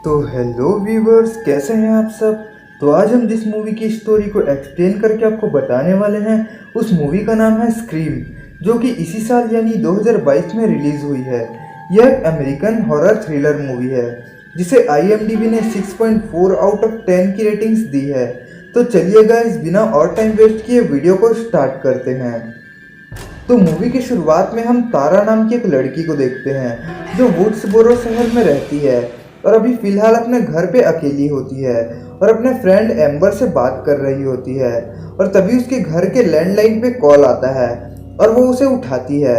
तो hello viewers, कैसे हैं आप सब। तो आज हम जिस मूवी की स्टोरी को एक्सप्लेन करके आपको बताने वाले हैं उस मूवी का नाम है स्क्रीम, जो कि इसी साल यानी 2022 में रिलीज़ हुई है। यह एक अमेरिकन हॉरर थ्रिलर मूवी है जिसे IMDb ने 6.4 आउट ऑफ 10 की रेटिंग्स दी है। तो चलिए गाइस, बिना और टाइम वेस्ट किए वीडियो को स्टार्ट करते हैं। तो मूवी की शुरुआत में हम तारा नाम की एक लड़की को देखते हैं जो वुड्सबोरो शहर में रहती है और अभी फ़िलहाल अपने घर पे अकेली होती है और अपने फ्रेंड एम्बर से बात कर रही होती है। और तभी उसके घर के लैंडलाइन पे कॉल आता है और वो उसे उठाती है।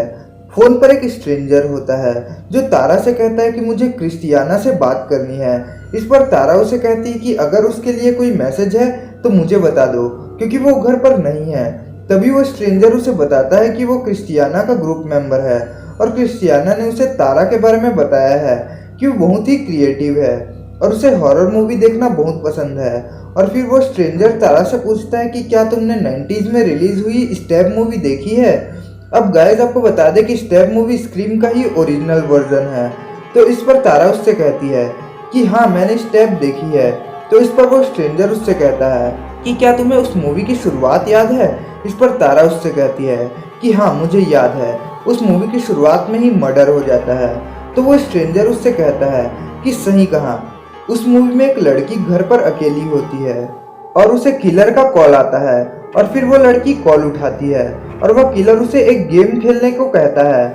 फ़ोन पर एक स्ट्रेंजर होता है जो तारा से कहता है कि मुझे क्रिस्टियाना से बात करनी है। इस पर तारा उसे कहती है कि अगर उसके लिए कोई मैसेज है तो मुझे बता दो, क्योंकि वो घर पर नहीं है। तभी वो स्ट्रेंजर उसे बताता है कि वो क्रिस्टियाना का ग्रुप मेंबर है और क्रिस्टियाना ने उसे तारा के बारे में बताया है कि वो बहुत ही क्रिएटिव है और उसे हॉरर मूवी देखना बहुत पसंद है। और फिर वो स्ट्रेंजर तारा से पूछता है कि क्या तुमने 90s में रिलीज हुई स्टेप मूवी देखी है। अब गाइस, आपको बता दें कि स्टेप मूवी स्क्रीम का ही ओरिजिनल वर्जन है। तो इस पर तारा उससे कहती है कि हाँ, मैंने स्टेप देखी है। तो इस पर वो स्ट्रेंजर उससे कहता है कि क्या तुम्हें उस मूवी की शुरुआत याद है। इस पर तारा उससे कहती है कि हाँ, मुझे याद है, उस मूवी की शुरुआत में ही मर्डर हो जाता है। तो वो स्ट्रेंजर उससे कहता है कि सही कहा, उस मूवी में एक लड़की घर पर अकेली होती है और उसे किलर का कॉल आता है और फिर वो लड़की कॉल उठाती है और वह किलर उसे एक गेम खेलने को कहता है।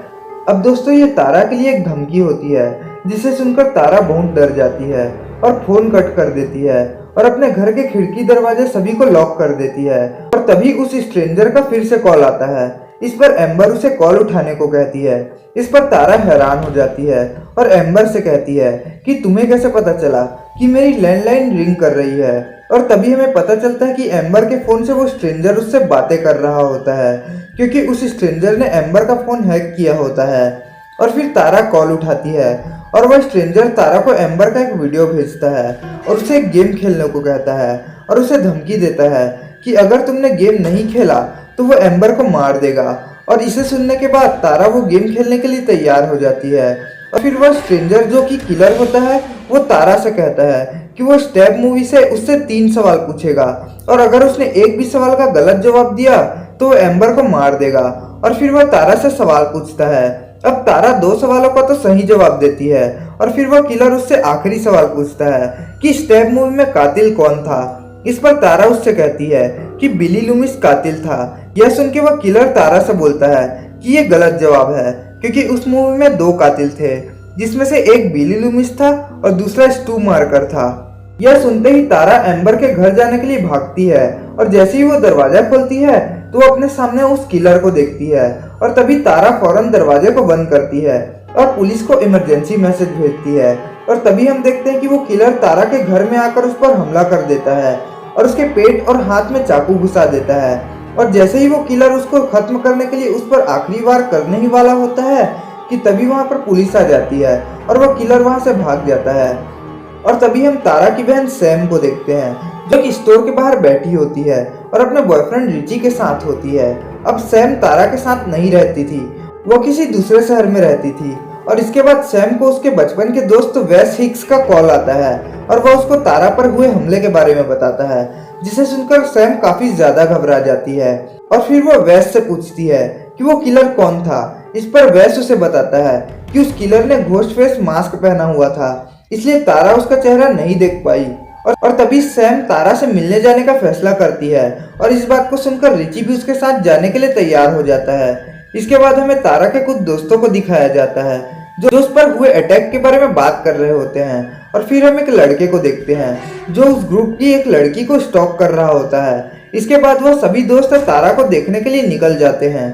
अब दोस्तों, ये तारा के लिए एक धमकी होती है जिसे सुनकर तारा बहुत डर जाती है और फोन कट कर देती है और अपने घर के खिड़की दरवाजे सभी को लॉक कर देती है। और तभी उस स्ट्रेंजर का फिर से कॉल आता है। इस पर एम्बर उसे कॉल उठाने को कहती है। इस पर तारा हैरान हो जाती है और एम्बर से कहती है कि तुम्हें कैसे पता चला कि मेरी लैंडलाइन रिंग कर रही है। और तभी हमें पता चलता है कि एम्बर के फ़ोन से वो स्ट्रेंजर उससे बातें कर रहा होता है, क्योंकि उस स्ट्रेंजर ने एम्बर का फ़ोन हैक किया होता है। और फिर तारा कॉल उठाती है और वह स्ट्रेंजर तारा को एम्बर का एक वीडियो भेजता है और उसे एक गेम खेलने को कहता है और उसे धमकी देता है कि अगर तुमने गेम नहीं खेला तो वो एम्बर को मार देगा। और इसे सुनने के बाद तारा वो गेम खेलने के लिए तैयार हो जाती है। और फिर वह स्ट्रेंजर जो कि किलर होता है वो तारा से कहता है कि वो स्टेप मूवी से उससे 3 सवाल पूछेगा और अगर उसने एक भी सवाल का गलत जवाब दिया तो वो एम्बर को मार देगा। और फिर वह तारा से सवाल पूछता है। अब तारा 2 सवालों का तो सही जवाब देती है और फिर वह किलर उससे आखिरी सवाल पूछता है कि स्टेप मूवी में कातिल कौन था। इस पर तारा उससे कहती है कि बिली लूमिस कातिल था। यह सुन के वह किलर तारा से बोलता है कि ये गलत जवाब है, क्योंकि उस मूवी में 2 कातिल थे, जिसमें से एक बिली लूमिस था और दूसरा स्टू मार्कर था। यह सुनते ही तारा एम्बर के घर जाने के लिए भागती है और जैसे ही वो दरवाजा खोलती है तो वो अपने सामने उस किलर को देखती है। और तभी तारा फौरन दरवाजे को बंद करती है और पुलिस को इमरजेंसी मैसेज भेजती है। और तभी हम देखते हैं कि वो किलर तारा के घर में आकर उस पर हमला कर देता है और उसके पेट और हाथ में चाकू घुसा देता है। और जैसे ही वो किलर उसको खत्म करने के लिए उस पर आखिरी वार करने ही वाला होता है कि तभी वहां पर पुलिस आ जाती है और वो किलर वहां से भाग जाता है। और तभी हम तारा की बहन सैम को देखते हैं जो कि स्टोर के बाहर बैठी होती है और अपने बॉयफ्रेंड रिची के साथ होती है। अब सैम तारा के साथ नहीं रहती थी, वो किसी दूसरे शहर में रहती थी। और इसके बाद सैम को उसके बचपन के दोस्त वेस हिक्स का कॉल आता है और वह उसको तारा पर हुए हमले के बारे में बताता है, जिसे सुनकर सैम काफी ज्यादा घबरा जाती है। और फिर वो वेस से पूछती है कि वो किलर कौन था। इस पर वेस उसे बताता है कि उस किलर ने घोस्ट फेस मास्क पहना हुआ था, इसलिए तारा उसका चेहरा नहीं देख पाई। और तभी सैम तारा से मिलने जाने का फैसला करती है और इस बात को सुनकर रिची भी उसके साथ जाने के लिए तैयार हो जाता है। इसके बाद हमें तारा के कुछ दोस्तों को दिखाया जाता है जो उस पर हुए अटैक के बारे में बात कर रहे होते हैं। और फिर हम एक लड़के को देखते हैं जो उस ग्रुप की एक लड़की को स्टॉक कर रहा होता है। इसके बाद वह सभी दोस्त तारा को देखने के लिए निकल जाते हैं।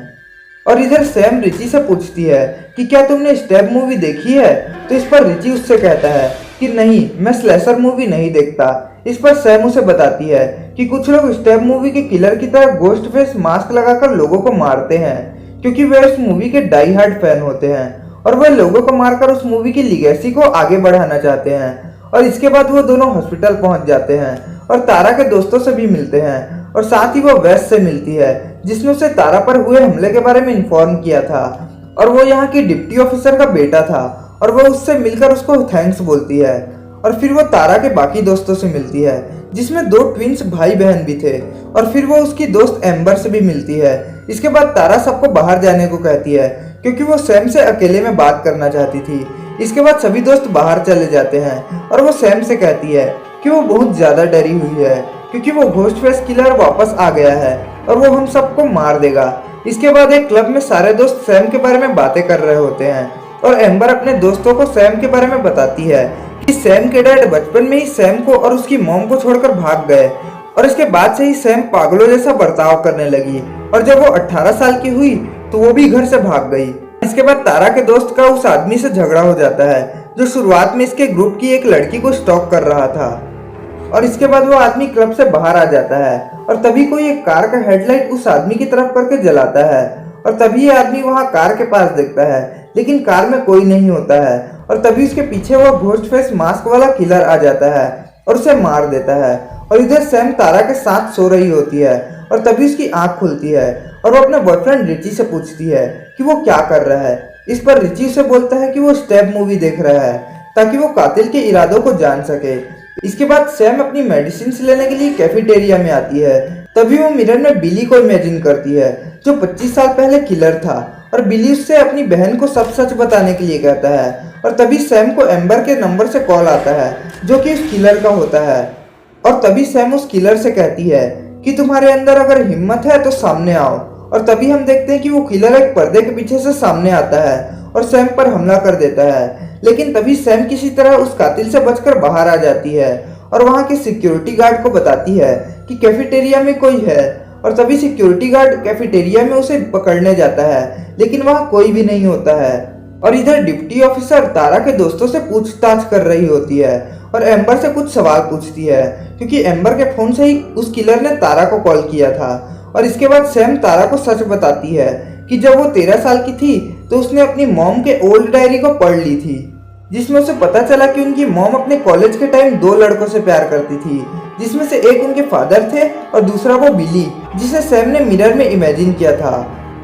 और इधर सैम रिची से पूछती है कि क्या तुमने स्टेप मूवी देखी है। तो इस पर रिची उससे कहता है कि नहीं, मैं स्लेशर मूवी नहीं देखता। इस पर सैम उसे बताती है कि कुछ लोग स्टेप मूवी के किलर की तरह घोस्ट फेस मास्क लगाकर लोगों को मारते हैं, क्योंकि वे उस मूवी के डाई हार्ड फैन होते हैं और वे लोगों को मारकर उस मूवी की लीगेसी को आगे बढ़ाना चाहते हैं। और इसके बाद वो दोनों हॉस्पिटल पहुंच जाते हैं और तारा के दोस्तों से भी मिलते हैं और साथ ही वो वेस से मिलती है जिसने उसे तारा पर हुए हमले के बारे में इन्फॉर्म किया था। और वो यहाँ की डिप्टी ऑफिसर का बेटा था और वो उससे मिलकर उसको थैंक्स बोलती है। और फिर वो तारा के बाकी दोस्तों से मिलती है, जिसमें 2 ट्विंस भाई बहन भी थे, और फिर वो उसकी दोस्त एम्बर से भी मिलती है। इसके बाद तारा सबको बाहर जाने को कहती है क्योंकि वो सैम से अकेले में बात करना चाहती थी। इसके बाद सभी दोस्त बाहर चले जाते हैं और वो सैम से कहती है कि वो बहुत ज़्यादा डरी हुई है क्योंकि वो घोस्ट फेस किलर वापस आ गया है और वो हम सबको मार देगा। इसके बाद एक क्लब में सारे दोस्त सैम के बारे में बातें कर रहे होते हैं और एम्बर अपने दोस्तों को सैम के बारे में बताती है कि सैम के डैड बचपन में ही सैम को और उसकी मॉम को छोड़कर भाग गए और इसके बाद से ही सैम पागलों जैसा बर्ताव करने लगी और जब वो 18 साल की हुई तो वो भी घर से भाग गई। इसके बाद तारा के दोस्त का उस आदमी से झगड़ा हो जाता है जो शुरुआत में इसके ग्रुप की एक लड़की को स्टॉक कर रहा था और इसके बाद वो आदमी क्लब से बाहर आ जाता है और तभी कोई एक कार का हेडलाइट उस आदमी की तरफ करके जलाता है और तभी ये आदमी वहाँ कार के पास देखता है लेकिन कार में कोई नहीं होता है और तभी उसके पीछे वो घोस्ट फेस मास्क वाला किलर आ जाता है और उसे मार देता है। और इधर सैम तारा के साथ सो रही होती है और तभी उसकी आंख खुलती है और वो अपने बॉयफ्रेंड रिची से पूछती है कि वो क्या कर रहा है। इस पर रिची उसे बोलता है कि वो स्टेप मूवी देख रहा है ताकि वो कातिल के इरादों को जान सके। इसके बाद सैम अपनी मेडिसिन लेने के लिए कैफेटेरिया में आती है। तभी वो मिरर में बिली को इमेजिन करती है जो 25 साल पहले किलर था और बिली उससे अपनी बहन को सब सच बताने के लिए कहता है और तभी सैम को एम्बर के नंबर से कॉल आता है जो कि उस किलर का होता है और तभी सैम उस किलर से कहती है कि तुम्हारे अंदर अगर हिम्मत है तो सामने आओ। और तभी हम देखते हैं कि वो किलर एक पर्दे के पीछे से सामने आता है और सैम पर हमला कर देता है लेकिन तभी सैम किसी तरह उस कातिल से बचकर बाहर आ जाती है और वहाँ के सिक्योरिटी गार्ड को बताती है कि कैफेटेरिया में कोई है और तभी सिक्योरिटी गार्ड कैफेटेरिया में उसे पकड़ने जाता है लेकिन वहाँ कोई भी नहीं होता है। और इधर डिप्टी ऑफिसर तारा के दोस्तों से पूछताछ कर रही होती है और एम्बर से कुछ सवाल पूछती है क्योंकि एम्बर के फोन से ही उस किलर ने तारा को कॉल किया था। और इसके बाद सैम तारा को सच बताती है कि जब वो 13 साल की थी तो उसने अपनी मॉम के ओल्ड डायरी को पढ़ ली थी जिसमें उसे पता चला कि उनकी मॉम अपने कॉलेज के टाइम 2 लड़कों से प्यार करती थी जिसमें से एक उनके फादर थे और दूसरा वो बिली जिसे सैम ने मिरर में इमेजिन किया था।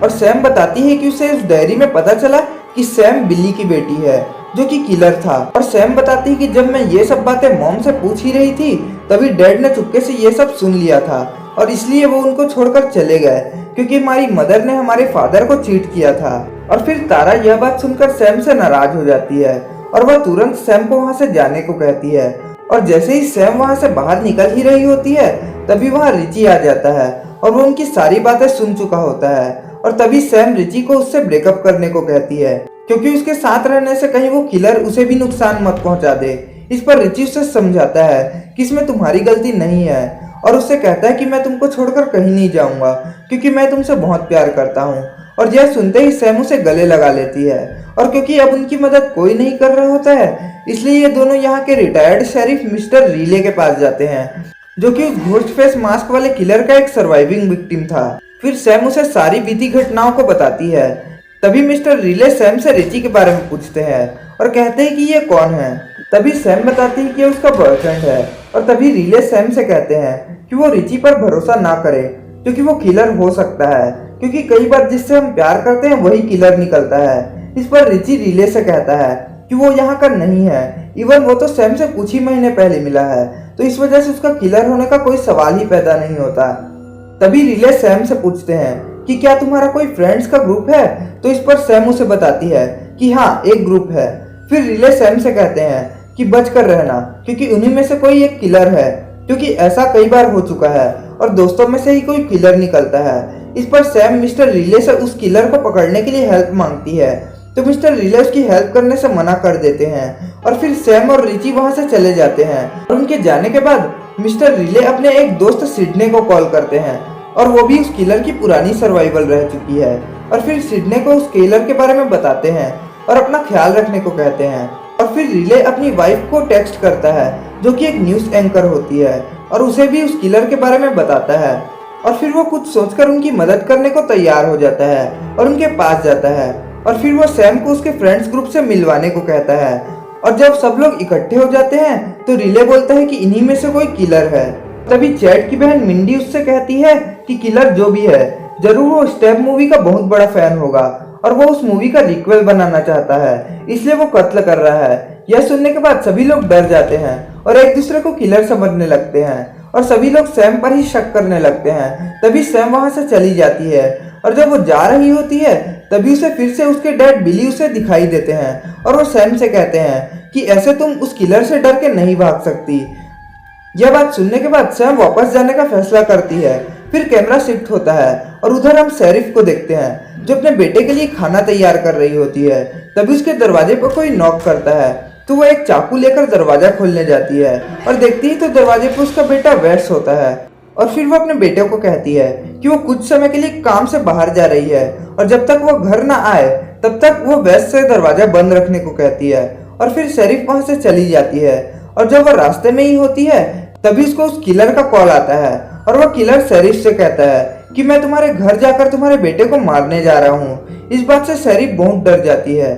और सैम बताती है कि उसे उस डायरी में पता चला कि सैम बिली की बेटी है जो कि किलर था। और सैम बताती है कि जब मैं ये सब बातें मॉम से पूछ ही रही थी तभी डैड ने चुपके से ये सब सुन लिया था और इसलिए वो उनको छोड़कर चले गए क्योंकि हमारी मदर ने हमारे फादर को चीट किया था। और फिर तारा यह बात सुनकर सैम से नाराज हो जाती है और वह तुरंत सैम को वहाँ से जाने को कहती है। और जैसे ही सैम वहाँ से बाहर निकल ही रही होती है तभी वहाँ रिची आ जाता है और वो उनकी सारी बातें सुन चुका होता है। और तभी सैम रिची को उससे ब्रेकअप करने को कहती है क्योंकि उसके साथ रहने से कहीं वो किलर उसे भी नुकसान मत पहुंचा दे। इस पर रिची उसे समझाता है कि इसमें तुम्हारी गलती नहीं है और उससे कहता है कि मैं तुमको छोड़कर कहीं नहीं जाऊंगा क्योंकि मैं तुमसे बहुत प्यार करता हूँ। और यह सुनते ही सैम उसे गले लगा लेती है और क्योंकि अब उनकी मदद कोई नहीं कर रहा होता है इसलिए ये दोनों यहाँ के रिटायर्ड शेरिफ मिस्टर रीले के पास जाते हैं जो कि उस घोस्ट फेस मास्क वाले किलर का एक सर्वाइविंग विक्टिम था। फिर सैम उसे सारी बीती घटनाओं को बताती है। तभी मिस्टर रीले सैम से रिची के बारे में पूछते हैं और कहते हैं कि ये कौन है। तभी सैम बताती है कि ये उसका बॉयफ्रेंड है और तभी रीले सैम से कहते हैं कि वो रिची पर भरोसा ना करे क्योंकि वो किलर हो सकता है क्योंकि कई बार जिससे हम प्यार करते हैं वही किलर निकलता है। इस पर रिची रीले से कहता है कि वो यहाँ का नहीं है, इवन वो तो सैम से कुछ ही महीने पहले मिला है तो इस वजह से उसका किलर होने का कोई सवाल ही पैदा नहीं होता। तभी रीले सैम से पूछते हैं कि क्या तुम्हारा कोई फ्रेंड्स का ग्रुप है तो इस पर सैम उसे बताती है कि हाँ एक ग्रुप है। फिर रीले सैम से कहते हैं कि बच कर रहना क्योंकि उन्हीं में से कोई एक किलर है क्योंकि ऐसा कई बार हो चुका है और दोस्तों में से ही कोई किलर निकलता है। इस पर सैम मिस्टर रीले से उस किलर को पकड़ने के लिए हेल्प मांगती है तो मिस्टर रीले उसकी हेल्प करने से मना कर देते हैं और फिर सैम और रिची वहां से चले जाते हैं। और उनके जाने के बाद मिस्टर रीले अपने एक दोस्त सिडने को कॉल करते हैं और वो भी उस किलर की पुरानी सर्वाइवल रह चुकी है। और फिर सिडने को उस किलर के बारे में बताते हैं और अपना ख्याल रखने को कहते हैं। और फिर रिले अपनी वाइफ को टेक्स्ट करता है जो कि एक न्यूज एंकर होती है और उसे भी उस किलर के बारे में बताता है। और फिर वो कुछ सोचकर उनकी मदद करने को तैयार हो जाता है और उनके पास जाता है। और फिर वो सैम को उसके फ्रेंड्स ग्रुप से मिलवाने को कहता है। और जब सब लोग इकट्ठे हो जाते हैं तो रिले बोलता है कि इन्हीं में से कोई किलर है। तभी चैट की बहन मिंडी उससे कहती है कि किलर जो भी है जरूर वो स्टेप मूवी का बहुत बड़ा फैन होगा और वो उस मूवी का रिक्वेल बनाना चाहता है इसलिए वो कत्ल कर रहा है। यह सुनने के बाद सभी लोग डर जाते हैं और एक दूसरे को किलर समझने लगते हैं और सभी लोग सैम पर ही शक करने लगते हैं। तभी सैम वहां से चली जाती है और जब वो जा रही होती है तभी उसे फिर से उसके डैड बिली उसे दिखाई देते हैं और वो सैम से कहते हैं कि ऐसे तुम उस किलर से डर के नहीं भाग सकती। यह बात सुनने के बाद सैम वापस जाने का फैसला करती है। फिर कैमरा शिफ्ट होता है और उधर हम शेरिफ को देखते हैं जो अपने बेटे के लिए खाना तैयार कर रही होती है। तभी उसके दरवाजे पर कोई नॉक करता है तो वो एक चाकू लेकर दरवाजा खोलने जाती है और देखती है तो दरवाजे पर उसका बेटा वेस होता है और फिर वो अपने बेटे को कहती है कि वो कुछ समय के लिए काम से बाहर जा रही है और जब तक वो घर ना आए तब तक वो वेस से दरवाजा बंद रखने को कहती है और फिर शेरिफ वहां से चली जाती है। और जब वो रास्ते में ही होती है तभी उसको उस किलर का कॉल आता है और वह किलर शेरिफ से कहता है कि मैं तुम्हारे घर जाकर तुम्हारे बेटे को मारने जा रहा हूँ। इस बात से शेरिफ बहुत डर जाती है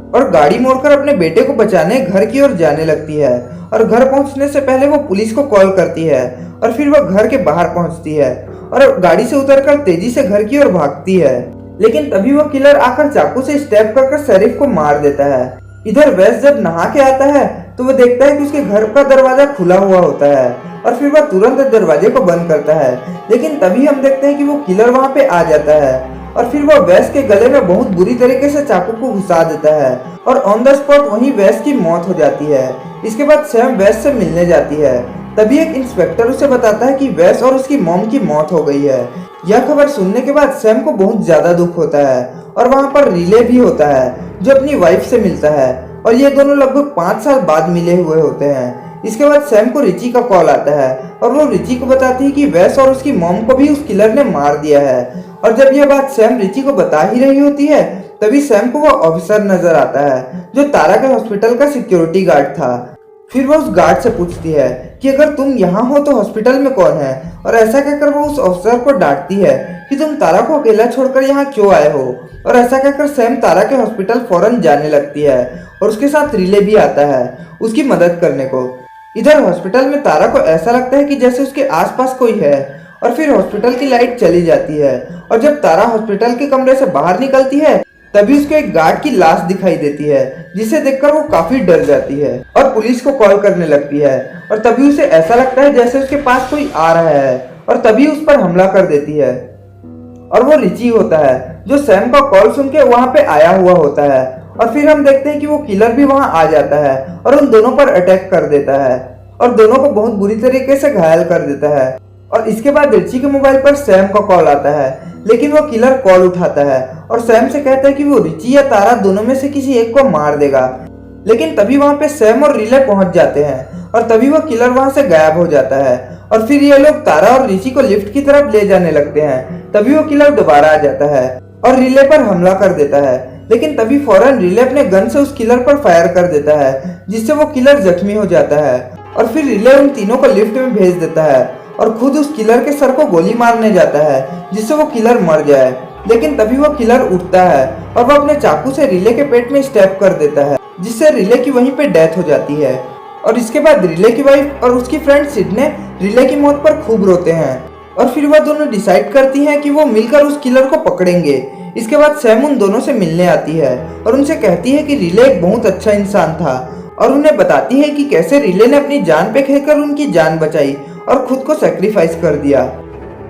और गाड़ी मोड़कर अपने बेटे को बचाने घर की ओर जाने लगती है और घर पहुंचने से पहले वो पुलिस को कॉल करती है और फिर वह घर के बाहर पहुंचती है और गाड़ी से उतरकर तेजी से घर की ओर भागती है। लेकिन तभी वो किलर आकर चाकू से स्टैब कर शेरिफ को मार देता है। इधर वेस जब नहा के आता है तो वह देखता है कि उसके घर का दरवाजा खुला हुआ होता है और फिर वह तुरंत दरवाजे को बंद करता है। लेकिन तभी हम देखते हैं कि वो किलर वहां पे आ जाता है और फिर वह वेस के गले में बहुत बुरी तरीके से चाकू को घुसा देता है और ऑन द स्पॉट वहीं वेस की मौत हो जाती है। इसके बाद सैम वेस से मिलने जाती है। तभी एक इंस्पेक्टर उसे बताता है कि वेस और उसकी मॉम की मौत हो गई है। यह खबर सुनने के बाद सैम को बहुत ज्यादा दुख होता है और वहां पर रिले भी होता है जो अपनी वाइफ से मिलता है और ये दोनों लगभग 5 साल बाद मिले हुए होते हैं। इसके बाद सैम को रिची का कॉल आता है और वो रिची को बताती है कि वेस और उसकी मॉम को भी उस किलर ने मार दिया है। और जब यह बात सैम रिची को बता ही रही होती है तभी सैम को वो ऑफिसर नजर आता है जो तारा के हॉस्पिटल का सिक्योरिटी गार्ड था। फिर वो उस गार्ड से पूछती है कि अगर तुम यहाँ हो तो हॉस्पिटल में कौन है, और ऐसा कहकर वो उस ऑफिसर को डांटती है कि तुम तारा को अकेला छोड़कर यहाँ क्यों आए हो। और ऐसा कहकर सैम तारा के हॉस्पिटल फौरन जाने लगती है और उसके साथ रिले भी आता है उसकी मदद करने को। इधर हॉस्पिटल में तारा को ऐसा लगता है कि जैसे उसके आसपास कोई है और फिर हॉस्पिटल की लाइट चली जाती है और जब तारा हॉस्पिटल के कमरे से बाहर निकलती है तभी उसको एक गार्ड की लाश दिखाई देती है जिसे देखकर वो काफी डर जाती है और पुलिस को कॉल करने लगती है। और तभी उसे ऐसा लगता है जैसे उसके पास कोई आ रहा है और तभी उस पर हमला कर देती है और वो रिची होता है जो सैम का कॉल सुन के वहां पे आया हुआ होता है। और फिर हम देखते हैं कि वो किलर भी वहां आ जाता है और उन दोनों पर अटैक कर देता है और दोनों को बहुत बुरी तरीके से घायल कर देता है। और इसके बाद रिची के मोबाइल पर सैम का कॉल आता है लेकिन वो किलर कॉल उठाता है और सैम से कहता है कि वो रिची या तारा दोनों में से किसी एक को मार देगा। लेकिन तभी वहां पे सैम और रिले पहुंच जाते हैं और तभी वो किलर वहां से गायब हो जाता है और फिर ये लोग तारा और रिची को लिफ्ट की तरफ ले जाने लगते हैं। तभी वो किलर दोबारा आ जाता है और रिले पर हमला कर देता है लेकिन तभी फौरन रिले अपने गन से उस किलर पर फायर कर देता है जिससे वो किलर जख्मी हो जाता है। और फिर रिले उन तीनों को लिफ्ट में भेज देता है और खुद उस किलर के सर को गोली मारने जाता है जिससे वो किलर मर जाए। लेकिन तभी वो किलर उठता है और वो अपने चाकू से रिले के पेट में स्टैब कर देता है जिससे रिले की वहीं पे डेथ हो जाती है। और इसके बाद रिले की वाइफ और उसकी फ्रेंड सिडने रिले की मौत पर खूब रोते हैं और फिर वह दोनों डिसाइड करती हैं कि वो मिलकर उस किलर को पकड़ेंगे। इसके बाद सैम उन दोनों से मिलने आती है और उनसे कहती है कि रिले एक बहुत अच्छा इंसान था और उन्हें बताती है कि कैसे रिले ने अपनी जान पे खेलकर उनकी जान बचाई और खुद को सैक्रिफाइस कर दिया।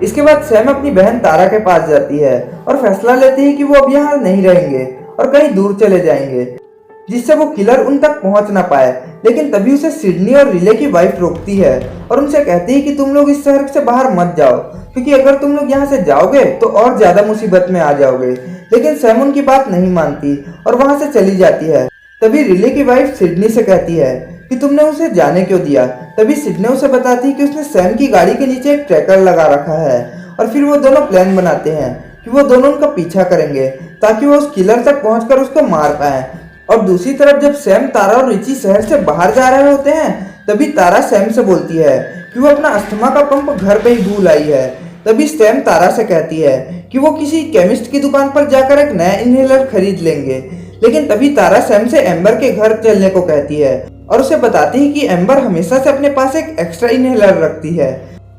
इसके बाद सैम अपनी बहन तारा के पास जाती है और फैसला लेती है कि वो अब यहाँ नहीं रहेंगे और कहीं दूर चले जाएंगे जिससे वो किलर उन तक पहुंच ना पाए। लेकिन तभी उसे सिडनी और रिले की वाइफ रोकती है और उनसे कहती है कि तुम लोग इस शहर से बाहर मत जाओ क्योंकि अगर तुम लोग यहाँ से जाओगे तो और ज्यादा मुसीबत में आ जाओगे। लेकिन सैम उनकी बात नहीं मानती और वहां से चली जाती है। तभी रिले की वाइफ सिडनी से कहती है कि तुमने उसे जाने क्यों दिया। तभी सिडनी उसे बताती है कि उसने सैम की गाड़ी के नीचे एक ट्रैकर लगा रखा है और फिर वो दोनों प्लान बनाते हैं कि वो दोनों उनका पीछा करेंगे ताकि वो उस किलर तक पहुंचकर उसको मार पाए। और दूसरी तरफ जब सैम तारा और रिची शहर से बाहर जा रहे होते हैं तभी तारा सैम से बोलती है कि वो अपना अस्थमा का पंप घर पे ही भूल आई है। तभी सैम तारा से कहती है कि वो किसी केमिस्ट की दुकान पर जाकर एक नया इनहेलर खरीद लेंगे। लेकिन तभी तारा सैम से एम्बर के घर चलने को कहती है और उसे बताती है कि एम्बर हमेशा से अपने पास एक एक्स्ट्रा इनहेलर रखती है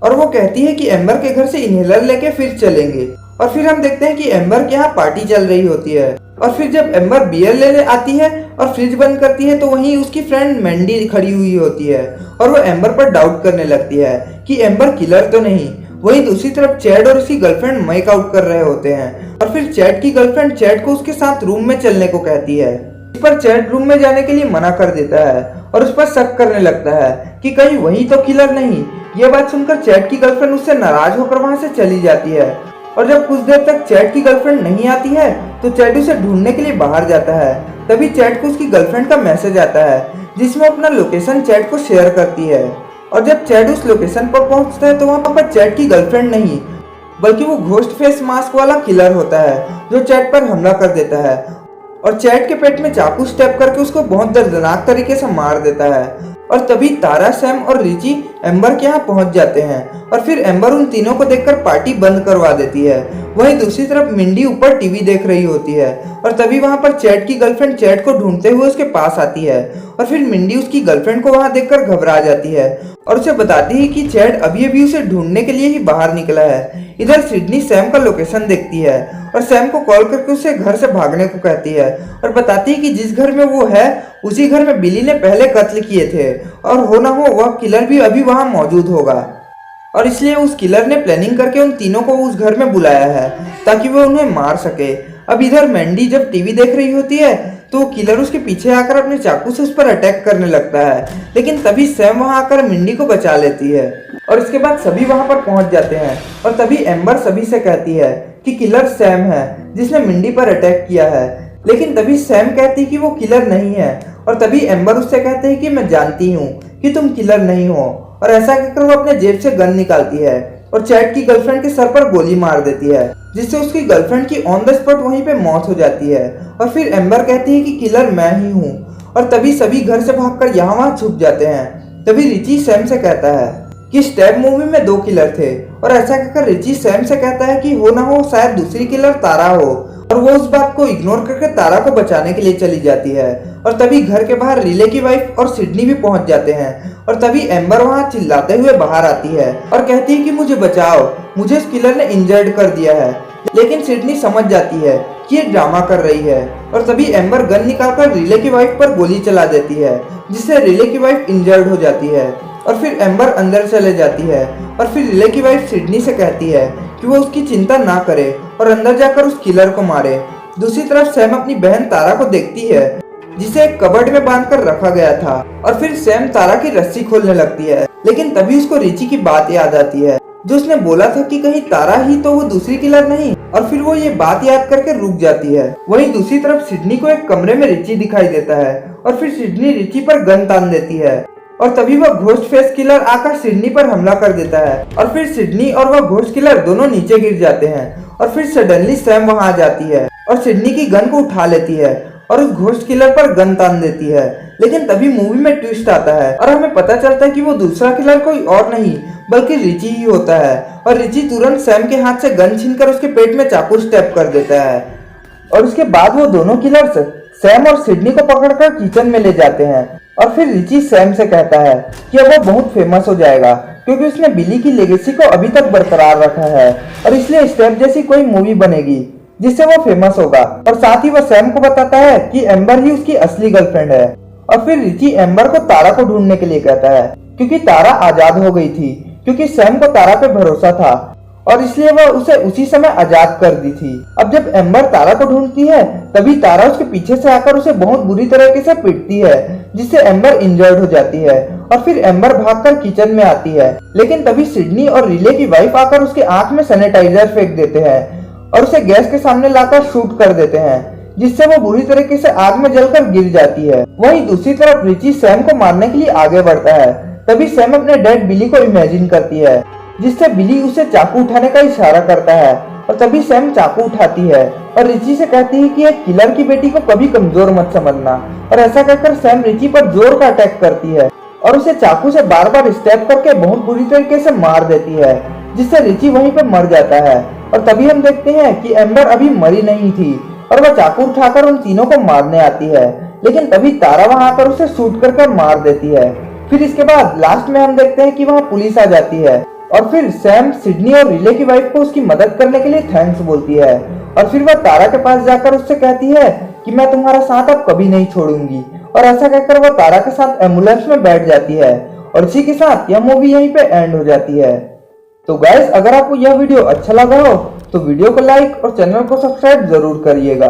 और वो कहती है कि एम्बर के घर से इनहेलर लेके फिर चलेंगे। और फिर हम देखते हैं कि एम्बर के यहाँ पार्टी चल रही होती है और फिर जब एम्बर बियर लेने आती है और फ्रिज बंद करती है तो वहीं उसकी फ्रेंड मैंडी खड़ी हुई होती है और वो एम्बर पर डाउट करने लगती है कि एम्बर किलर तो नहीं। वहीं दूसरी तरफ चैड और उसकी गर्लफ्रेंड मेक आउट कर रहे होते हैं और फिर चैड की गर्लफ्रेंड चैड को उसके साथ रूम में चलने को कहती है। इस पर चैड रूम में जाने के लिए मना कर देता है और उस पर शक करने लगता है कि कहीं वही तो किलर नहीं। यह बात सुनकर चैड की गर्लफ्रेंड उससे नाराज होकर वहां से चली जाती है और जब कुछ देर तक चैड की गर्लफ्रेंड नहीं आती है तो चैड उसे ढूंढने के लिए बाहर जाता है। तभी चैड को उसकी गर्लफ्रेंड का मैसेज आता है जिसमें अपना लोकेशन चैड को शेयर करती है और जब चैड उस लोकेशन पर पहुंचता है तो वहां पर चैड की गर्लफ्रेंड नहीं बल्कि वो घोस्ट फेस मास्क वाला किलर होता है जो चैड पर हमला कर देता है और चैड के पेट में चाकू स्टेप करके उसको बहुत दर्दनाक तरीके से मार देता है। और तभी तारा, सैम और रिची एम्बर के यहाँ पहुंच जाते हैं और फिर एम्बर उन तीनों को देखकर पार्टी बंद करवा देती है। वहीं दूसरी तरफ मिंडी ऊपर टीवी देख रही होती है और तभी वहां पर चैड की गर्लफ्रेंड चैड को ढूंढते हुए उसके पास आती है और फिर मिंडी उसकी गर्लफ्रेंड को वहां देखकर घबरा जाती है और उसे बताती है कि चैड अभी अभी उसे ढूंढने के लिए ही बाहर निकला है। इधर सिडनी सैम का लोकेशन देखती है और सैम को कॉल करके उसे घर से भागने को कहती है और बताती है कि जिस घर में वो है उसी घर में बिली ने पहले कत्ल किए थे और हो ना हो वह किलर भी अभी वहां मौजूद होगा और इसलिए उस किलर ने प्लानिंग करके उन तीनों को उस घर में बुलाया है ताकि वो उन्हें मार सके। अब इधर मैंडी जब टीवी देख रही होती है तो किलर उसके पीछे आकर अपने चाकू से उस पर अटैक करने लगता है, लेकिन तभी सैम वहां आकर मिंडी को बचा लेती है और इसके बाद सभी वहां पर पहुंच जाते हैं और तभी एम्बर सभी से कहती है कि किलर सैम है जिसने मिंडी पर अटैक किया है, लेकिन तभी सैम कहती है कि वो किलर नहीं है और तभी एम्बर उससे कहते हैं कि मैं जानती हूँ कि तुम किलर नहीं हो और ऐसा कहकर वो अपने जेब से गन निकालती है और चैड की गर्लफ्रेंड के सर पर गोली मार देती है जिससे उसकी गर्लफ्रेंड की ऑन द स्पॉट वहीं पे मौत हो जाती है। और फिर एम्बर कहती है कि किलर मैं ही हूँ और तभी सभी घर से भागकर यहाँ वहाँ छुप जाते हैं। तभी रिची सैम से कहता है कि स्टैब मूवी में 2 किलर थे और ऐसा कहकर रिची सैम से कहता है कि हो ना हो शायद दूसरी किलर तारा हो और वो उस बात को इग्नोर करके तारा को बचाने के लिए चली जाती है। और तभी घर के बाहर रिले की वाइफ और सिडनी भी पहुंच जाते हैं और तभी एम्बर वहां चिल्लाते हुए बाहर आती है और कहती है कि मुझे बचाओ, मुझे इस किलर ने इंजर्ड कर दिया है। लेकिन सिडनी समझ जाती है कि ये ड्रामा कर रही है और तभी एम्बर गन निकालकर रिले की वाइफ पर गोली चला देती है जिससे रिले की वाइफ इंजर्ड हो जाती है और फिर एम्बर अंदर चले जाती है और फिर रिले की वाइफ सिडनी से कहती है कि वो उसकी चिंता ना करे और अंदर जाकर उस किलर को मारे। दूसरी तरफ सैम अपनी बहन तारा को देखती है जिसे एक कबर्ड में बांधकर रखा गया था और फिर सैम तारा की रस्सी खोलने लगती है, लेकिन तभी उसको रिची की बात याद आती है जो उसने बोला था कि कहीं तारा ही तो वो दूसरी किलर नहीं, और फिर वो ये बात याद करके रुक जाती है। वहीं दूसरी तरफ सिडनी को एक कमरे में रिची दिखाई देता है और फिर सिडनी रिची पर गन तान देती है और तभी वह घोस्ट फेस किलर आकर सिडनी पर हमला कर देता है और फिर सिडनी और वह घोस्ट किलर दोनों नीचे गिर जाते हैं और फिर सडनली सैम वहां आ जाती है और सिडनी की गन को उठा लेती है और उस घोस्ट किलर पर गन तान देती है। लेकिन तभी मूवी में ट्विस्ट आता है और हमें पता चलता है कि वो दूसरा किलर कोई और नहीं बल्कि रिची ही होता है और रिची तुरंत सैम के हाथ से गन छीनकर उसके पेट में चाकू स्टेप कर देता है और उसके बाद वो दोनों किलर्स सैम और सिडनी को पकड़कर किचन में ले जाते हैं और फिर रिची सैम से कहता है कि अब वो बहुत फेमस हो जाएगा क्योंकि उसने बिली की लेगेसी को अभी तक बरकरार रखा है और इसलिए स्टेप जैसी कोई मूवी बनेगी जिससे वो फेमस होगा। और साथ ही वो सैम को बताता है कि एम्बर ही उसकी असली गर्लफ्रेंड है और फिर रिची एम्बर को तारा को ढूंढने के लिए कहता है क्योंकि तारा आजाद हो गई थी, क्योंकि सैम को तारा पे भरोसा था और इसलिए वह उसे उसी समय आजाद कर दी थी। अब जब एम्बर तारा को ढूंढती है तभी तारा उसके पीछे से आकर उसे बहुत बुरी तरीके से पीटती है जिससे एम्बर इंजर्ड हो जाती है और फिर एम्बर भागकर किचन में आती है, लेकिन तभी सिडनी और रिले की वाइफ आकर उसके आंख में सैनिटाइजर फेंक देते हैं और उसे गैस के सामने लाकर शूट कर देते हैं जिससे वो बुरी तरीके से आग में जलकर गिर जाती है। वहीं दूसरी तरफ रिची सैम को मारने के लिए आगे बढ़ता है। तभी सैम अपने डेड बिली को इमेजिन करती है जिससे बिली उसे चाकू उठाने का इशारा करता है और तभी सैम चाकू उठाती है और रिची से कहती है कि एक किलर की बेटी को कभी कमजोर मत समझना और ऐसा कहकर सैम रिची पर जोर का अटैक करती है और उसे चाकू से बार बार स्टेप करके बहुत बुरी तरीके से मार देती है जिससे रिची वहीं पर मर जाता है। और तभी हम देखते हैं कि एम्बर अभी मरी नहीं थी और वह चाकू उठाकर उन तीनों को मारने आती है, लेकिन तभी तारा वहां आकर उसे शूट कर मार देती है। फिर इसके बाद लास्ट में हम देखते हैं कि वहां पुलिस आ जाती है और फिर सैम सिडनी और रिले की वाइफ को उसकी मदद करने के लिए थैंक्स बोलती है और फिर वह तारा के पास जाकर उससे कहती है कि मैं तुम्हारा साथ अब कभी नहीं छोड़ूंगी और ऐसा कहकर वह तारा के साथ एम्बुलेंस में बैठ जाती है और इसी के साथ यह मूवी यहीं पे एंड हो जाती है। तो गाइस, अगर आपको यह वीडियो अच्छा लगा हो तो वीडियो को लाइक और चैनल को सब्सक्राइब जरूर करिएगा।